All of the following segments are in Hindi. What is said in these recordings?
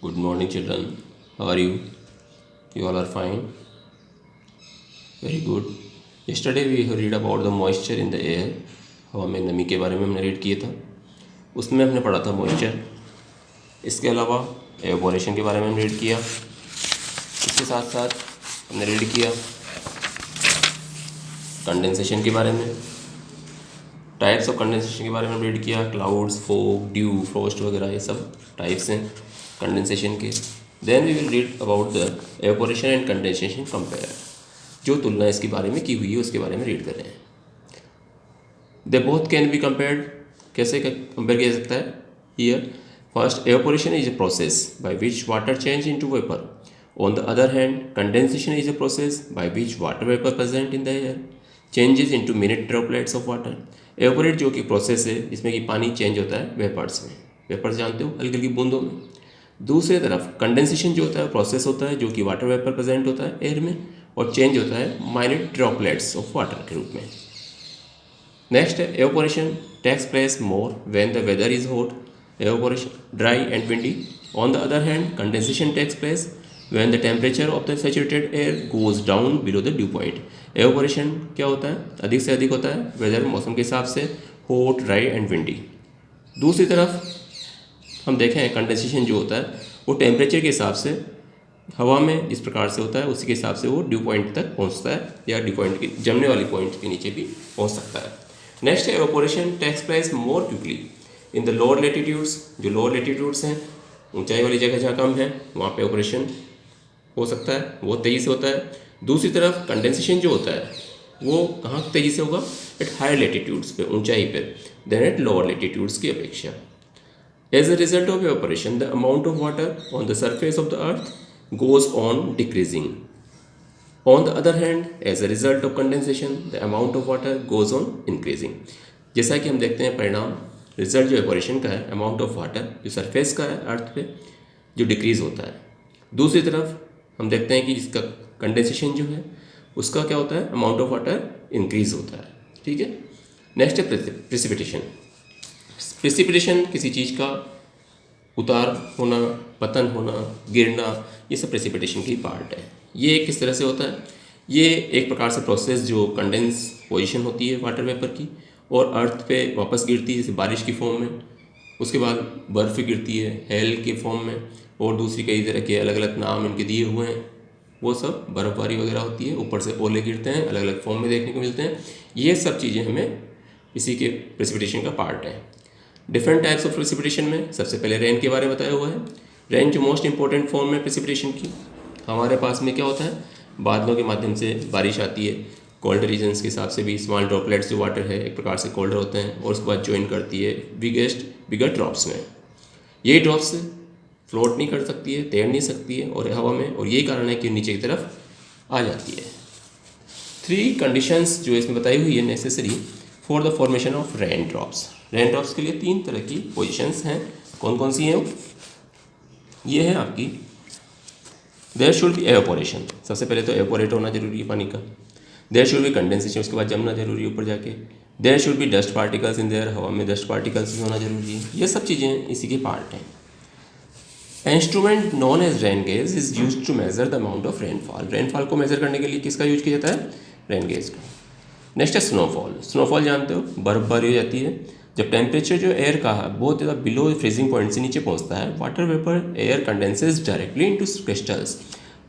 Good morning, children. How are you? You all are fine. Very good. Yesterday we read about the moisture in the air. हवा में नमी के बारे में हमने रीड किया था. उसमें हमने पढ़ा था मॉइस्चर. इसके अलावा एवपोरेशन के बारे में हमने रीड किया. इसके साथ साथ हमने रीड किया कंडेंसेशन के बारे में. टाइप्स ऑफ कंडेंसेशन के बारे में रीड किया. क्लाउड्स, फॉग, ड्यू, फ्रॉस्ट वगैरह ये सब टाइप्स हैं कंडेंसेशन के. Then we will read about the evaporation and condensation compare. जो तुलना इसके बारे में की हुई है उसके बारे में रीड कर रहे हैं. They both can be compared. कैसे कंपेयर किया जा सकता है? Here first, evaporation is a process by which water change into vapour. On the other hand, condensation is a process by which water vapour present in the air changes into minute droplets of water. Evaporate जो कि प्रोसेस है जिसमें कि पानी चेंज होता है वेपर्स में. वेपर्स जानते हो, हल्की हल्की बूंदों में. दूसरी तरफ कंडेंसेशन जो होता है प्रोसेस होता है जो कि वाटर वेपर प्रेजेंट होता है एयर में और चेंज होता है माइन्यूट ड्रॉपलेट्स ऑफ वाटर के रूप में. नेक्स्ट है evaporation takes place more when the weather is hot, evaporation dry and windy. On the other hand, condensation takes place when the temperature of the saturated air goes down below the dew point. Evaporation क्या होता है? अधिक से अधिक होता है वेदर मौसम के हिसाब से, हॉट, ड्राई एंड विंडी. दूसरी तरफ हम देखें कंडेंसेशन जो होता है वो टेम्परेचर के हिसाब से हवा में जिस प्रकार से होता है उसी के हिसाब से वो ड्यू पॉइंट तक पहुंचता है या ड्यू पॉइंट की जमने वाली पॉइंट के नीचे भी पहुंच सकता है. नेक्स्ट है evaporation takes place more quickly in the lower latitudes. जो लोअर लेटीट्यूड्स हैं, ऊंचाई वाली जगह जहाँ कम है वहाँ पे एवपोरेशन हो सकता है, बहुत तेज़ी से होता है. दूसरी तरफ कंडेंसेशन जो होता है वो कहाँ तेज़ी से होगा? एट हायर लेटीट्यूड्स पे, ऊंचाई पे, देन एट लोअर लेटीट्यूड्स की अपेक्षा. As a result of evaporation, the amount of water on the surface of the earth goes on decreasing. On the other hand, as a result of condensation, the amount of water goes on increasing. जैसा कि हम देखते हैं परिणाम, रिजल्ट जो एवपोरेशन का है, अमाउंट ऑफ वाटर जो सरफेस का है अर्थ पे जो डिक्रीज होता है. दूसरी तरफ हम देखते हैं कि इसका कंडेंसेशन जो है उसका क्या होता है? अमाउंट ऑफ वाटर इंक्रीज होता है. ठीक है. नेक्स्ट है प्रेसिपिटेशन. प्रेसिपिटेशन किसी चीज़ का उतार होना, पतन होना, गिरना, ये सब प्रेसिपिटेशन की पार्ट है. ये किस तरह से होता है? ये एक प्रकार से प्रोसेस जो कंडेंस पोजीशन होती है वाटर वेपर की और अर्थ पे वापस गिरती है, जैसे बारिश की फॉर्म में. उसके बाद बर्फ़ गिरती है हेल के फॉर्म में और दूसरी कई तरह के अलग अलग नाम इनके दिए हुए हैं. वो सब बर्फ़बारी वगैरह होती है, ऊपर से ओले गिरते हैं, अलग अलग फॉर्म में देखने को मिलते हैं. ये सब चीज़ें हमें इसी के प्रेसिपिटेशन का पार्ट है. डिफरेंट टाइप्स ऑफ प्रेसिपिटेशन में सबसे पहले रेन के बारे में बताया हुआ है. रेन जो मोस्ट इंपॉर्टेंट फॉर्म है प्रेसिपिटेशन की. हमारे पास में क्या होता है? बादलों के माध्यम से बारिश आती है. कोल्ड रीजन्स के हिसाब से भी स्मॉल ड्रॉपलेट्स जो वाटर है एक प्रकार से कोल्डर होते हैं और उसके बाद ज्वाइन करती है बिगर ड्रॉप्स में. ये ड्रॉप्स फ्लोट नहीं कर सकती है, तैर नहीं सकती है और हवा में, और यही कारण है कि नीचे की तरफ आ जाती है. 3 कंडीशंस जो इसमें बताई हुई है necessary for the formation of rain drops. Rain drops के लिए 3 तरह की पोजीशंस हैं. कौन कौन सी हैं? ये है आपकी देयर शुड बी एवपोरेशन. सबसे पहले तो एवपोरेट होना जरूरी है पानी का. देयर शुड बी कंडेंसेशन, उसके बाद जमना जरूरी है ऊपर जाके. There should be dust particles in there, हवा में डस्ट पार्टिकल्स भी होना जरूरी है. ये सब चीज़ें इसी के पार्ट हैं. Instrument known as rain gauge is use to measure the amount of rainfall. Rainfall को मेजर करने के लिए किसका यूज किया जाता है? रेन गेज का. नेक्स्ट है स्नोफॉल. स्नोफॉल जानते हो, बर्फबारी हो जाती है जब टेम्परेचर जो एयर का है बहुत ज़्यादा बिलो फ्रीजिंग पॉइंट से नीचे पहुंचता है. Water vapour air condenses directly into crystals.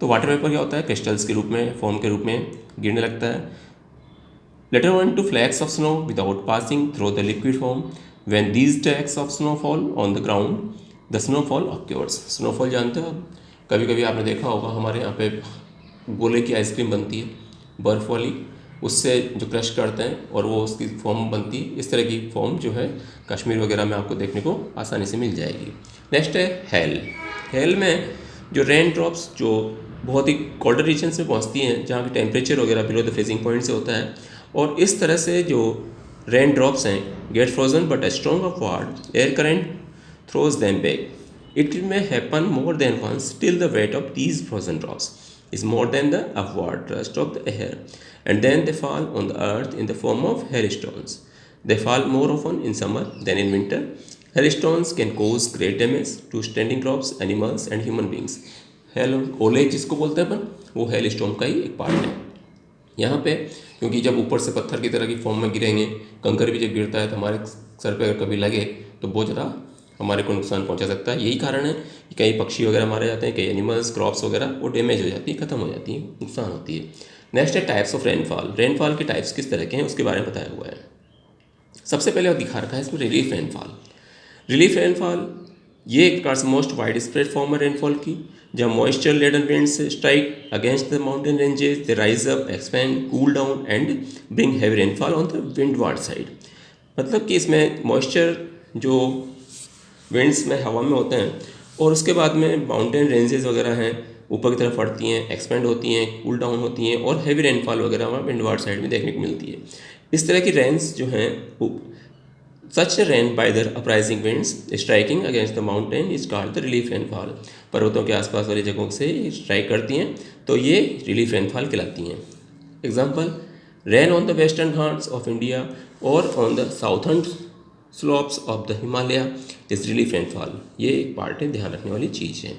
तो वाटर वेपर क्या होता है? क्रिस्टल्स के रूप में, फॉर्म के रूप में गिरने लगता है. Later one two flakes of snow without passing through the liquid form. When these flakes of snow fall on the ground the snowfall occurs. Snowfall जानते हो आप? कभी कभी आपने देखा होगा हमारे यहाँ पे गोले की आइसक्रीम बनती है बर्फ़ वाली, उससे जो क्रश करते हैं और वो उसकी फॉर्म बनती है. इस तरह की फॉर्म जो है कश्मीर वगैरह में आपको देखने को आसानी से मिल जाएगी. नेक्स्ट है हेल. हेल में जो रेन ड्रॉप्स जो बहुत ही कोल्डर रीजन्स में पहुंचती हैं जहाँ की टेम्परेचर वगैरह बिलो द फ्रीजिंग पॉइंट से होता है, और इस तरह से जो रेन ड्रॉप्स हैं get frozen but strong upward air current throws them back. It may happen more than once till the weight of these frozen drops is more than the upward thrust of the air, and then they fall on the earth in the form of hailstones. They fall more often in summer than in winter hailstones can cause great damage to standing crops, animals and human beings. Hail ओले जिसको बोलते हैं अपन, वो हेलस्टोन का ही एक पार्ट है। यहाँ पे क्योंकि जब ऊपर से पत्थर की तरह की फॉर्म में गिरेंगे, कंकर भी जब गिरता है तो हमारे सर पे अगर कभी लगे तो बहुत ज़्यादा हमारे को नुकसान पहुँचा सकता है। यही कारण है कि कई पक्षी वगैरह मारे जाते हैं, कई एनिमल्स, क्रॉप्स वगैरह वो डैमेज हो जाती है, ख़त्म हो जाती है, नुकसान होती है। नेक्स्ट है टाइप्स ऑफ रेनफॉल। रेनफॉल के टाइप्स किस तरह के हैं उसके बारे में बताया हुआ है। सबसे पहले और दिखा रखा है इसमें रिलीफ रेनफॉल। रिलीफ रेनफॉल ये एक प्रकार से मोस्ट वाइड स्प्रेड फॉर्म है रेनफॉल की, जब moisture laden winds strike against the mountain ranges, they rise up, expand, cool down and bring heavy rainfall on the windward side. मतलब कि इसमें मॉइस्चर जो विंड्स में हवा में होते हैं और उसके बाद में माउंटेन रेंजेस वगैरह हैं ऊपर की तरफ बढ़ती हैं, एक्सपेंड होती हैं, कूल डाउन होती हैं और हैवी रेनफॉल वगैरह वहाँ विंडवार्ड साइड में देखने को मिलती है। इस तरह की रेंस जो हैं such rain by the uprising winds striking against the mountain is called the relief rainfall. पर्वतों के आसपास वाली जगहों से स्ट्राइक करती हैं तो ये रिलीफ रेनफॉल कहलाती हैं। Example, rain on the western Ghats of India और on the southern slopes of the Himalaya is relief rainfall. ये एक पार्ट है, ध्यान रखने वाली चीज़ है।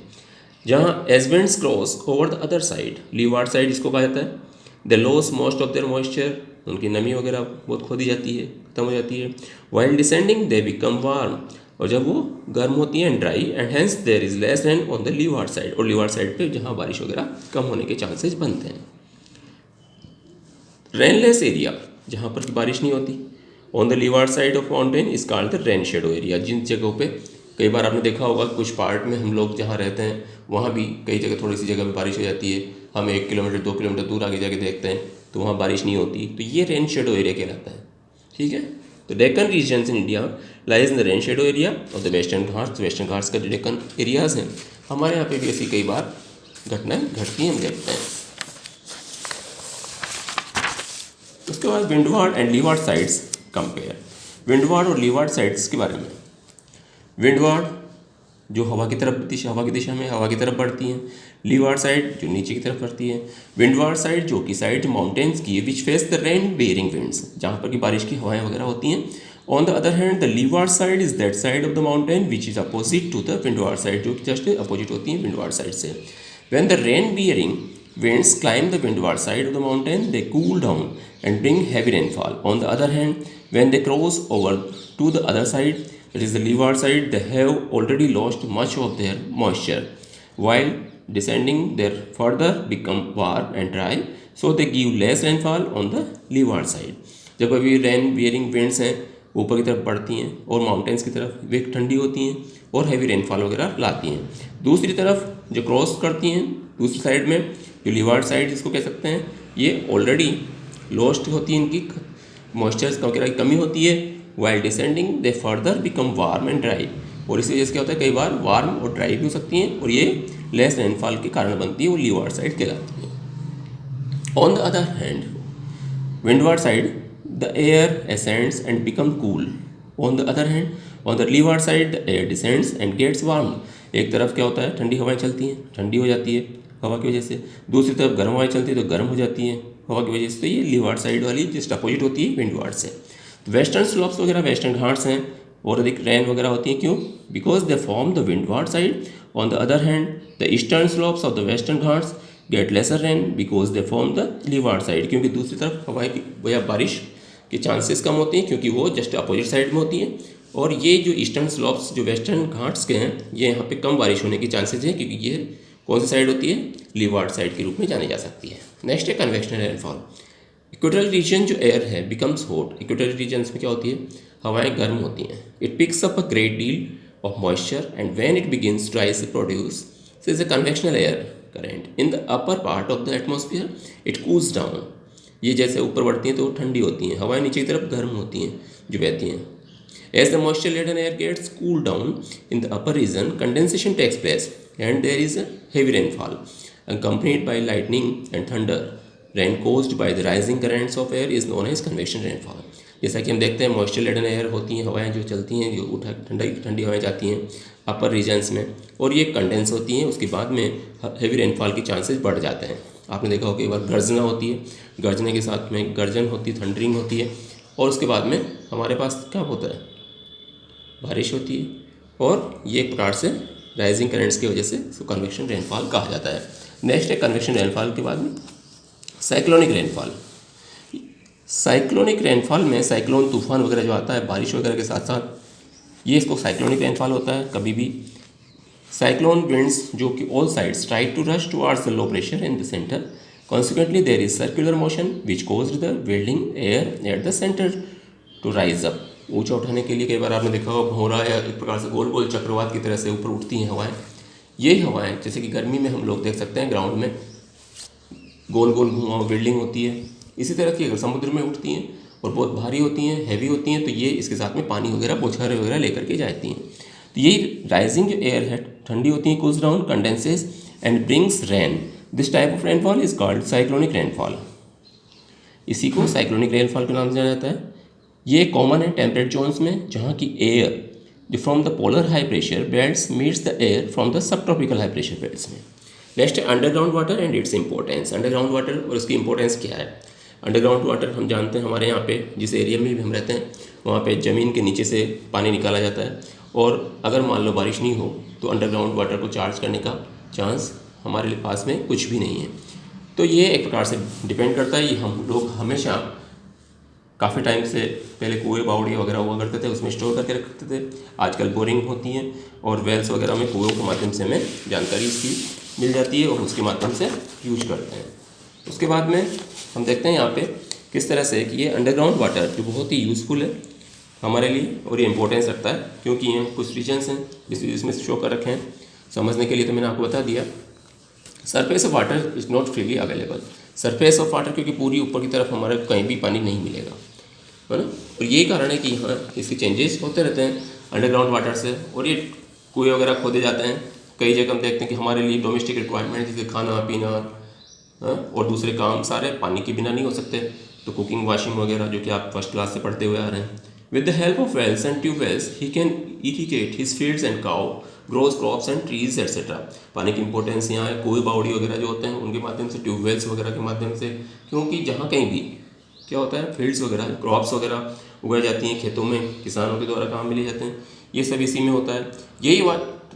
जहाँ as winds cross over the other side, leeward side इसको कहा जाता है, they lose most of their moisture, उनकी नमी वगैरह बहुत खो दी जाती है, खत्म हो जाती है। While descending they become warm, और जब वो गर्म होती हैं dry, and hence there is less rain on the leeward side, और लीवार्ड साइड पे जहाँ बारिश वगैरह कम होने के चांसेस बनते हैं। रेनलेस एरिया, जहाँ पर बारिश नहीं होती, on the leeward side of mountain is called the rain shadow area. जिन जगहों पे कई बार आपने देखा होगा कुछ पार्ट में हम लोग जहाँ रहते हैं वहाँ भी कई जगह थोड़ी सी जगह में बारिश हो जाती है, हम 1 किलोमीटर 2 किलोमीटर दूर आगे जाके देखते हैं तो वहाँ बारिश नहीं होती, तो ये रेन शेडो एरिया कहलाता है। ठीक है, तो Deccan regions in India lies in the rain shadow area of the western Ghats. Western Ghats का जो डेक्कन एरियाज हैं हमारे यहाँ पे भी ऐसी कई बार घटनाएं घटती हैं, हम देखते हैं। उसके बाद windward and leeward sides compare. Windward और लीवार्ड साइड्स के बारे में, विंडवार्ड जो हवा की दिशा में हवा की तरफ बढ़ती हैं, लीवार्ड साइड जो नीचे की तरफ बढ़ती है। विंडवार्ड साइड जो कि साइड माउंटेन्स की है which face the rain bearing winds, जहाँ पर की बारिश की हवाएं वगैरह होती हैं। On the other hand the leeward side is that side of the mountain which is opposite to the windward side, जो कि जस्ट अपोजिट होती है विंडवार्ड साइड से। When the rain bearing winds climb the windward side of the mountain, they cool down and bring heavy rainfall. On the other hand, when they cross over to the other side, that is the leeward side, they have already lost much of their moisture. While descending, they further become warm and dry, so they give less rainfall on the leeward side. जब कभी रेन बियरिंग विंड्स हैं ऊपर की तरफ बढ़ती हैं और माउंटेन्स की तरफ वे ठंडी होती हैं और हैवी रेनफॉल वगैरह लाती हैं। दूसरी तरफ जो क्रॉस करती हैं दूसरी साइड में, जो लीवार्ड साइड जिसको कह सकते हैं, ये ऑलरेडी लॉस्ट होती है, इनकी मॉइस्चर्स वगैरह की कमी होती है। While descending they further become warm and dry, और इसी वजह से क्या होता है कई बार वार्म और ड्राई भी हो सकती हैं और ये लेस रेनफॉल के कारण बनती है, वो लीवार्ड साइड कहलाती है। On the other hand windward side the air ascends and become cool. On the other hand, on the leeward side, the air descends and gets warm. एक तरफ क्या होता है ठंडी हवाएं चलती हैं, ठंडी हो जाती है हवा की वजह से, दूसरी तरफ गर्म हवाएं चलती है तो गर्म हो जाती हैं हवा की वजह से। तो ये लीवार्ड साइड वाली जस्ट अपोजिट होती है विंडवार्ड से। वेस्टर्न स्लोप्स वगैरह वेस्टर्न घाट्स हैं और अधिक रेन वगैरह होती है, क्यों? Because they form the windward side. On the other hand the eastern slopes of the western Ghats get lesser rain because they form the leeward side, क्योंकि दूसरी तरफ हवाएं की या बारिश के चांसेस कम होते हैं क्योंकि वो जस्ट अपोजिट साइड में होती है। और ये जो ईस्टर्न स्लोप्स जो वेस्टर्न घाट्स के हैं ये यहाँ पे कम बारिश होने की चांसेस है क्योंकि ये कौन सी साइड होती है, लीवार्ड साइड के रूप में जानी जा सकती है। नेक्स्ट है कन्वेक्शनल रेनफॉल। इक्वेटोरियल रीजन जो एयर है बिकम्स हॉट। इक्वेटोरियल रीजन्स में क्या होती है, हवाएं गर्म होती हैं। It picks up a great deal of moisture and when it begins to rise produce is a convectional air current in the upper part of the atmosphere. It cools down. ये जैसे ऊपर बढ़ती हैं तो ठंडी होती हैं, हवाएं नीचे की तरफ गर्म होती हैं जो बहती हैं। As the moisture laden air gets cool down in the upper region, condensation takes place and there is a heavy rainfall accompanied by lightning and thunder. Rain caused by the rising currents of air is known as convection rainfall. जैसा कि हम देखते हैं मॉइस्चर लेडन एयर होती हैं, हवाएं जो चलती हैं जो उठा ठंडी हवाएं जाती हैं अपर रीजन्स में और ये कंडेंस होती हैं, उसके बाद में हेवी रेनफॉल के चांसेस बढ़ जाते हैं। आपने देखा हो कई बार गर्जना होती है, गर्जने के साथ में गर्जन होती है, थंडरिंग होती है और उसके बाद में हमारे पास क्या होता है, बारिश होती है, और ये एक प्रकार से राइजिंग करेंट्स की वजह से इसको कन्वेक्शन रेनफॉल कहा जाता है। नेक्स्ट है कन्वेक्शन रेनफॉल के बाद में साइक्लोनिक रेनफॉल। साइक्लोनिक रेनफॉल में साइक्लोन तूफान वगैरह जो आता है बारिश वगैरह के साथ साथ, ये इसको साइक्लोनिक रेनफॉल होता है। कभी भी साइक्लोन विंड्स जो कि all sides try to rush towards the low pressure in the centre, consequently there is circular motion which caused the building air at the centre to rise up. ऊंचा उठाने के लिए कई बार आपने देखा होगा भंवरा या एक प्रकार से गोल गोल चक्रवात की तरह से ऊपर उठती हैं हवाएं। यही हवाएं जैसे कि गर्मी में हम लोग देख सकते हैं ग्राउंड में गोल गोल घुमाव बिल्डिंग होती है, इसी तरह की अगर समुद्र में उठती हैं और बहुत भारी होती हैं, हैवी होती हैं, तो ये इसके साथ में पानी वगैरह बौछारें वगैरह लेकर के जाती हैं। तो यही राइजिंग जो एयर है ठंडी होती है, cools down, condenses and brings rain. This type of rainfall is called cyclonic rainfall. इसी को साइक्लोनिक रेनफॉल के नाम से जाना जाता है। ये कॉमन है टेम्परेट जोन्स में, जहाँ की एयर जो from the polar high pressure belts meets the air from the sub tropical high pressure belts में। नेक्स्ट है underground water and its importance. Underground water और उसकी इंपॉर्टेंस क्या है। अंडरग्राउंड वाटर हम जानते हैं हमारे यहाँ पे जिस एरिया में भी हम रहते हैं वहाँ पे ज़मीन के नीचे से पानी निकाला जाता है, और अगर मान लो बारिश नहीं हो तो अंडरग्राउंड वाटर को चार्ज करने का चांस हमारे पास में कुछ भी नहीं है। तो ये एक प्रकार से डिपेंड करता है, ये हम लोग हमेशा काफ़ी टाइम से पहले कुएँ बावड़ी वगैरह हुआ करते थे, उसमें स्टोर करके रखते थे। आजकल बोरिंग होती हैं और वेल्स वगैरह में कुओं के माध्यम से हमें जानकारी इसकी मिल जाती है और उसके माध्यम से यूज करते हैं। उसके बाद में हम देखते हैं यहाँ पे किस तरह से कि ये अंडरग्राउंड वाटर जो बहुत ही यूज़फुल है हमारे लिए और ये इंपॉर्टेंस रखता है, क्योंकि ये कुछ रीजन्स हैं इसमें शो कर रखे हैं समझने के लिए। तो मैंने आपको बता दिया surface of water is not freely available. Surface of water क्योंकि पूरी ऊपर की तरफ हमारे कहीं भी पानी नहीं मिलेगा, है ना। और यही कारण है कि यहाँ इसके चेंजेस होते रहते हैं अंडरग्राउंड वाटर से, और ये कुएँ वगैरह खोदे जाते हैं। कई जगह हम देखते हैं कि हमारे लिए डोमेस्टिक रिक्वायरमेंट जैसे खाना पीना और दूसरे काम सारे पानी के बिना नहीं हो सकते, तो कुकिंग वाशिंग वगैरह जो कि आप फर्स्ट क्लास से पढ़ते हुए आ रहे हैं। With the help of wells and tubewells he can irrigate his fields and cow grows crops and trees etcetera. पानी की इंपॉर्टेंस यहाँ है, कुएं बावड़ी वगैरह जो होते हैं उनके माध्यम से, ट्यूबवेल्स वगैरह के माध्यम से, क्योंकि जहाँ कहीं भी क्या होता है फील्ड्स वगैरह क्रॉप्स वगैरह उगाई जाती हैं खेतों में, किसानों के द्वारा काम मिले जाते हैं, ये सब इसी में होता है। यही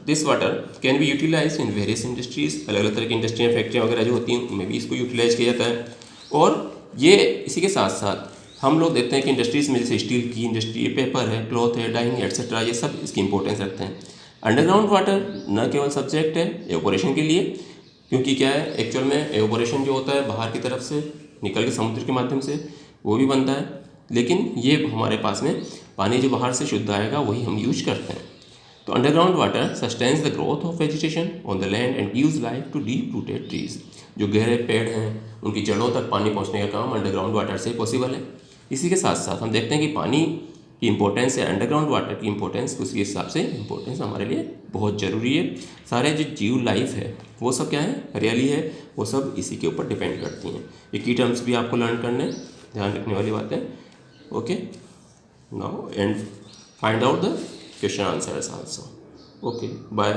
this water can be utilise in various industries. अलग अलग तरह की इंडस्ट्रियाँ फैक्ट्रियाँ वगैरह जो होती हैं उनमें भी इसको यूटिलाइज किया जाता है। और ये इसी के साथ साथ हम लोग देखते हैं कि इंडस्ट्रीज़ में जैसे स्टील की इंडस्ट्री, पेपर है, क्लॉथ है, डाइंग एट्सेट्रा, ये सब इसकी इंपॉर्टेंस रखते हैं। अंडरग्राउंड वाटर न केवल सब्जेक्ट है एवोपोरेशन के लिए, क्योंकि क्या है एक्चुअल में एवोपोरेशन जो होता है बाहर की तरफ से निकल के समुद्र के माध्यम से वो भी बनता है, लेकिन ये हमारे पास में पानी जो बाहर से शुद्ध आएगा वही हम यूज करते हैं। तो underground water sustains the growth of vegetation on the land and gives life to deep rooted trees. जो गहरे पेड़ हैं उनकी जड़ों तक पानी पहुंचने का काम अंडरग्राउंड वाटर से पॉसिबल है। इसी के साथ साथ हम देखते हैं कि पानी की इंपॉर्टेंस है, अंडरग्राउंड वाटर की इंपॉर्टेंस उसी हिसाब से इंपॉर्टेंस हमारे लिए बहुत ज़रूरी है। सारे जो जीव लाइफ है वो सब क्या है, हरियाली है, वो सब इसी के ऊपर डिपेंड करती हैं। ये की टर्म्स भी आपको लर्न करने ध्यान रखने वाली बातें। Okay, now and find out the question answers also. Okay, bye.